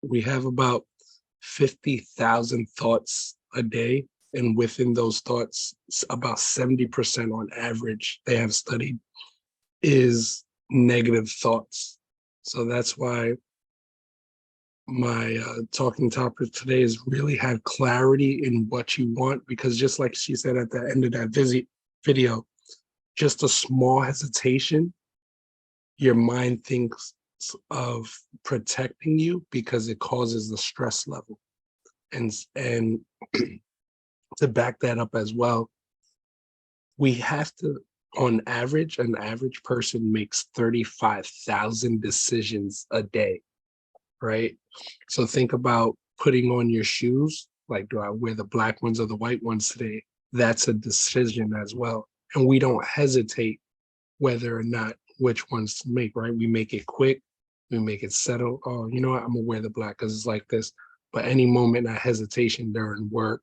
we have about 50,000 thoughts a day. And within those thoughts, about 70% on average, they have studied, is negative thoughts. So that's why my talking topic today is really have clarity in what you want, because just like she said at the end of that video, just a small hesitation, your mind thinks of protecting you because it causes the stress level. And to back that up as well, we have to, on average, an average person makes 35,000 decisions a day, right? So think about putting on your shoes. Like, do I wear the black ones or the white ones today? That's a decision as well. And we don't hesitate whether or not which ones to make, right? We make it quick. We make it settle. Oh, you know what? I'm gonna wear the black because it's like this. But any moment of hesitation during work,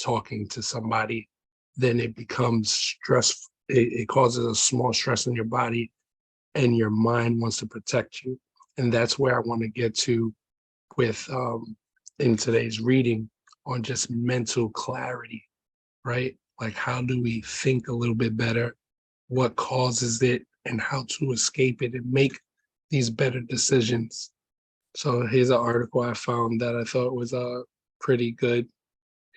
talking to somebody, then it becomes stressful. It causes a small stress in your body, and your mind wants to protect you. And that's where I want to get to with in today's reading on just mental clarity, right? Like, how do we think a little bit better? What causes it, and how to escape it and make these better decisions. So here's an article I found that I thought was pretty good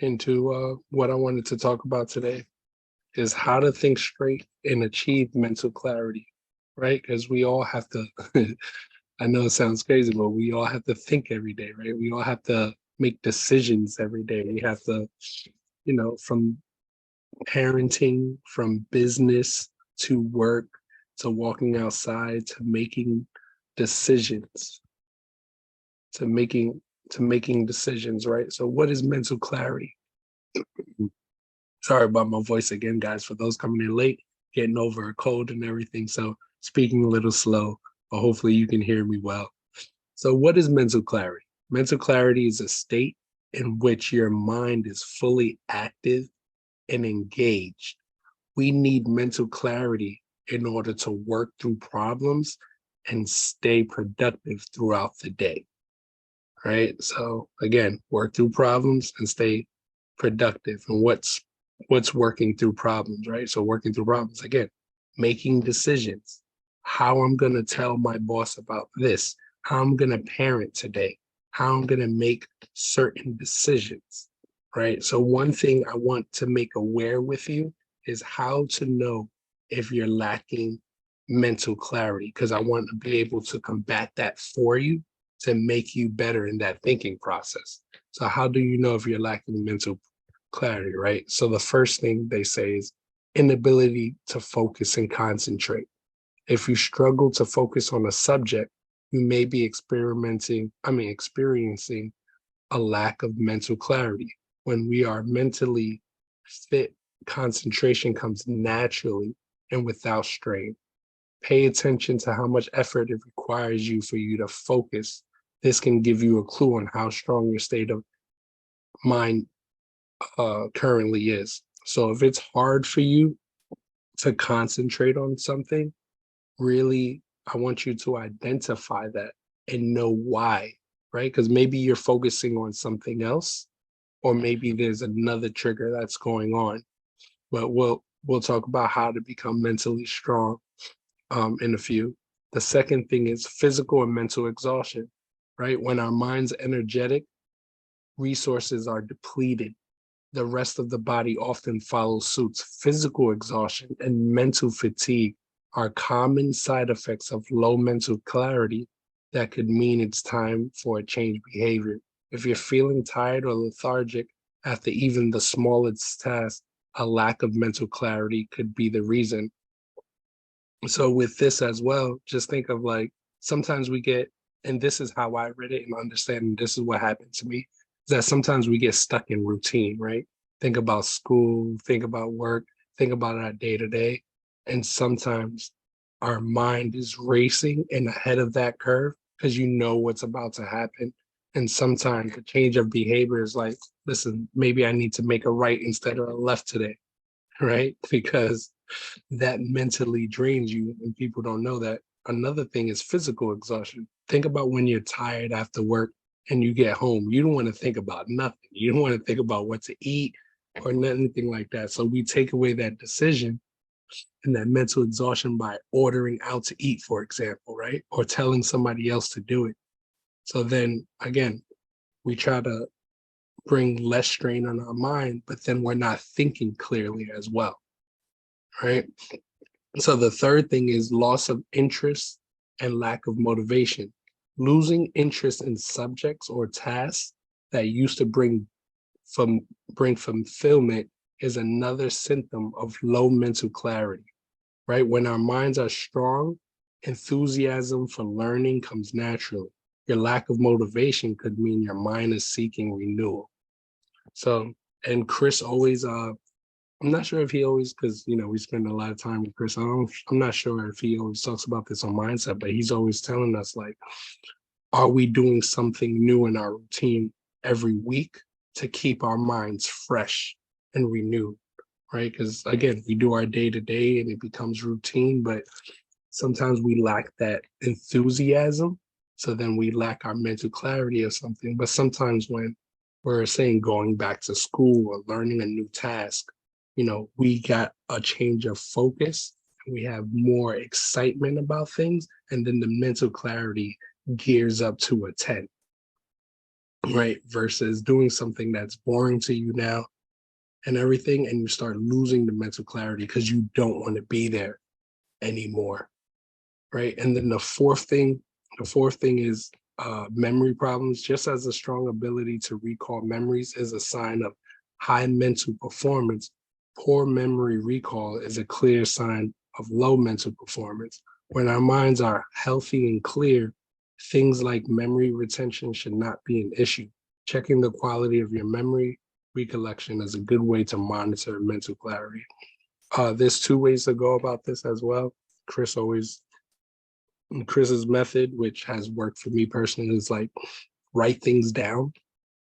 into what I wanted to talk about today, is how to think straight and achieve mental clarity, right? Because we all have to, I know it sounds crazy, but we all have to think every day, right? We all have to make decisions every day. We have to, from parenting, from business to work, to walking outside, to making decisions, to making decisions, right? So what is mental clarity? Sorry about my voice again, guys, for those coming in late, getting over a cold and everything. So speaking a little slow, but hopefully you can hear me well. So what is mental clarity? Mental clarity is a state in which your mind is fully active and engaged. We need mental clarity in order to work through problems and stay productive throughout the day, right? So again, work through problems and stay productive. And what's working through problems, right? So working through problems, again, making decisions, how I'm going to tell my boss about this, how I'm going to parent today, how I'm going to make certain decisions, right? So one thing I want to make aware with you is how to know if you're lacking mental clarity, because I want to be able to combat that for you to make you better in that thinking process. So how do you know if you're lacking mental clarity, right? So the first thing they say is inability to focus and concentrate. If you struggle to focus on a subject, you may be experiencing a lack of mental clarity. When we are mentally fit, concentration comes naturally and without strain. Pay attention to how much effort it requires for you to focus. This can give you a clue on how strong your state of mind currently is. So if it's hard for you to concentrate on something, really, I want you to identify that and know why, right? Because maybe you're focusing on something else, or maybe there's another trigger that's going on. But we'll talk about how to become mentally strong in a few. The second thing is physical and mental exhaustion, right? When our mind's energetic, resources are depleted. The rest of the body often follows suit. Physical exhaustion and mental fatigue are common side effects of low mental clarity that could mean it's time for a change behavior. If you're feeling tired or lethargic after even the smallest task, a lack of mental clarity could be the reason. So with this as well, just think of like, sometimes we get, and this is how I read it and understand, this is what happened to me, is that sometimes we get stuck in routine, right? Think about school, think about work, think about our day to day. And sometimes our mind is racing and ahead of that curve because you know what's about to happen. And sometimes the change of behavior is like, listen, maybe I need to make a right instead of a left today, right? Because that mentally drains you, and people don't know that. Another thing is physical exhaustion. Think about when you're tired after work and you get home, you don't want to think about nothing. You don't want to think about what to eat or anything like that. So we take away that decision and that mental exhaustion by ordering out to eat, for example, right? Or telling somebody else to do it. So then again, we try to bring less strain on our mind, but then we're not thinking clearly as well, right? So the third thing is loss of interest and lack of motivation. Losing interest in subjects or tasks that used to bring fulfillment is another symptom of low mental clarity, right? When our minds are strong, enthusiasm for learning comes naturally. Your lack of motivation could mean your mind is seeking renewal. So, and Chris always, I'm not sure if he always, because we spend a lot of time with Chris. I'm not sure if he always talks about this on mindset, but he's always telling us like, are we doing something new in our routine every week to keep our minds fresh and renewed, right? Because again, we do our day to day and it becomes routine, but sometimes we lack that enthusiasm. So then we lack our mental clarity or something. But sometimes when we're saying going back to school or learning a new task, we got a change of focus. We have more excitement about things. And then the mental clarity gears up to a 10, right? Versus doing something that's boring to you now and everything. And you start losing the mental clarity because you don't want to be there anymore, right? And then the fourth thing is memory problems. Just as a strong ability to recall memories is a sign of high mental performance, poor memory recall is a clear sign of low mental performance. When our minds are healthy and clear, things like memory retention should not be an issue. Checking the quality of your memory recollection is a good way to monitor mental clarity. There's two ways to go about this as well. Chris's method, which has worked for me personally, is like write things down,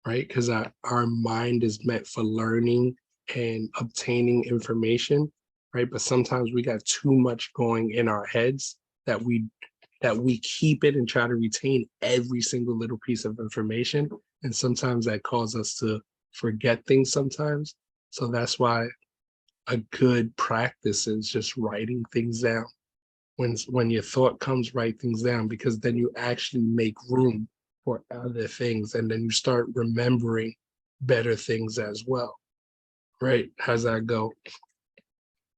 right? Because our mind is meant for learning and obtaining information, right? But sometimes we got too much going in our heads that we keep it and try to retain every single little piece of information. And sometimes that causes us to forget things sometimes. So that's why a good practice is just writing things down. When your thought comes, write things down, because then you actually make room for other things, and then you start remembering better things as well, right? How's that go?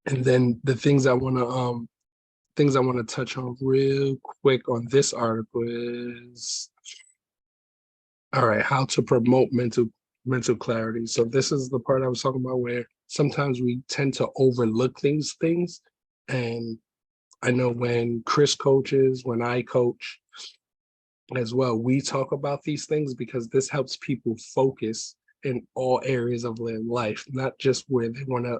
And then the things I want to touch on real quick on this article is, all right, how to promote mental clarity. So this is the part I was talking about where sometimes we tend to overlook things, and I know when Chris coaches, when I coach as well, we talk about these things because this helps people focus in all areas of their life, not just where they want to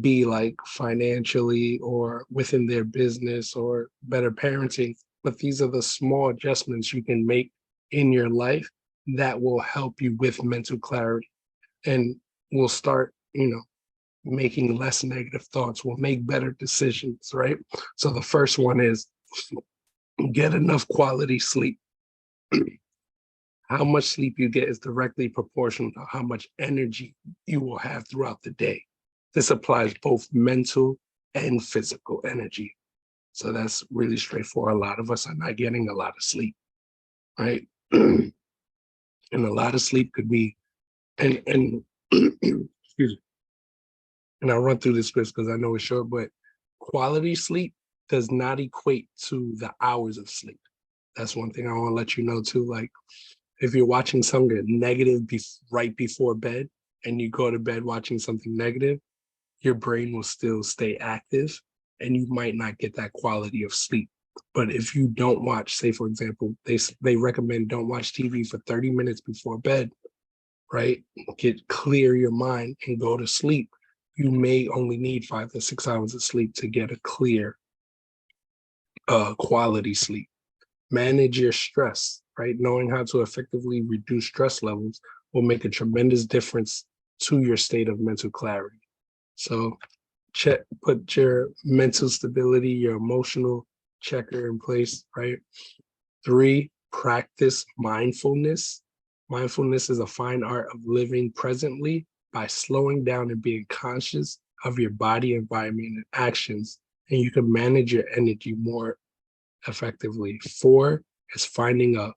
be like financially or within their business or better parenting, but these are the small adjustments you can make in your life that will help you with mental clarity and will start, making less negative thoughts, will make better decisions, right? So the first one is get enough quality sleep. How much sleep you get is directly proportional to how much energy you will have throughout the day. This applies both mental and physical energy. So that's really straightforward. A lot of us are not getting a lot of sleep, right? And a lot of sleep could be, and excuse me, and I'll run through this list because I know it's short, but quality sleep does not equate to the hours of sleep. That's one thing I want to let you know too. Like if you're watching something negative right before bed and you go to bed watching something negative, your brain will still stay active and you might not get that quality of sleep. But if you don't watch, say for example, they recommend don't watch TV for 30 minutes before bed, right? Clear your mind and go to sleep. You may only need 5 to 6 hours of sleep to get a clear quality sleep. Manage your stress, right? Knowing how to effectively reduce stress levels will make a tremendous difference to your state of mental clarity. So put your mental stability, your emotional checker in place, right? 3, practice mindfulness. Mindfulness is a fine art of living presently by slowing down and being conscious of your body, environment, and actions, and you can manage your energy more effectively. 4 is find a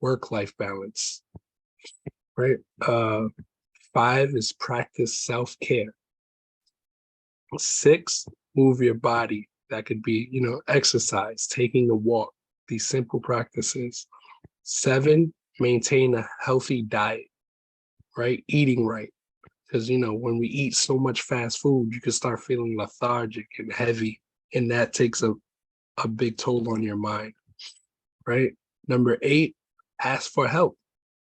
work-life balance, right? 5 is practice self-care. 6, move your body. That could be, exercise, taking a walk, these simple practices. 7, maintain a healthy diet, right? Eating right. Because, when we eat so much fast food, you can start feeling lethargic and heavy, and that takes a big toll on your mind, right? Number 8, ask for help.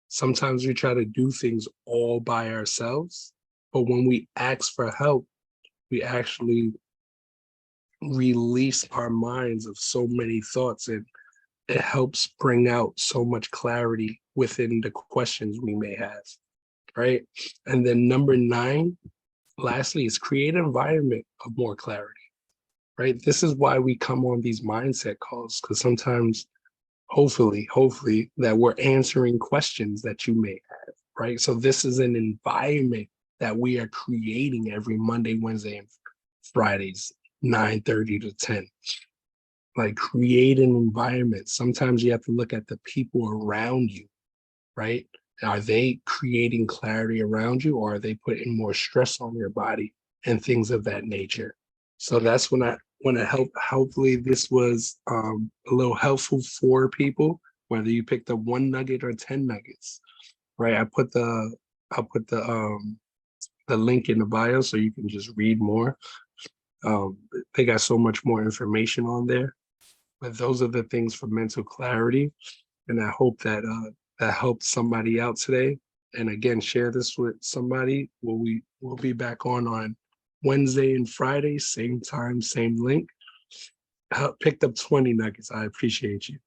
Sometimes we try to do things all by ourselves, but when we ask for help, we actually release our minds of so many thoughts, and it helps bring out so much clarity within the questions we may have, right? And then number 9, lastly, is create an environment of more clarity, right? This is why we come on these mindset calls, because sometimes, hopefully, that we're answering questions that you may have, right? So this is an environment that we are creating every Monday, Wednesday, and Fridays, 9:30 to 10. Like, create an environment. Sometimes you have to look at the people around you, right? Are they creating clarity around you, or are they putting more stress on your body and things of that nature? So that's when I want to help. Hopefully this was a little helpful for people, whether you picked up 1 nugget or 10 nuggets, right? I'll put the link in the bio so you can just read more. They got so much more information on there, but those are the things for mental clarity. And I hope that that helped somebody out today. And again, share this with somebody. We'll be back on Wednesday and Friday, same time, same link. I picked up 20 nuggets. I appreciate you.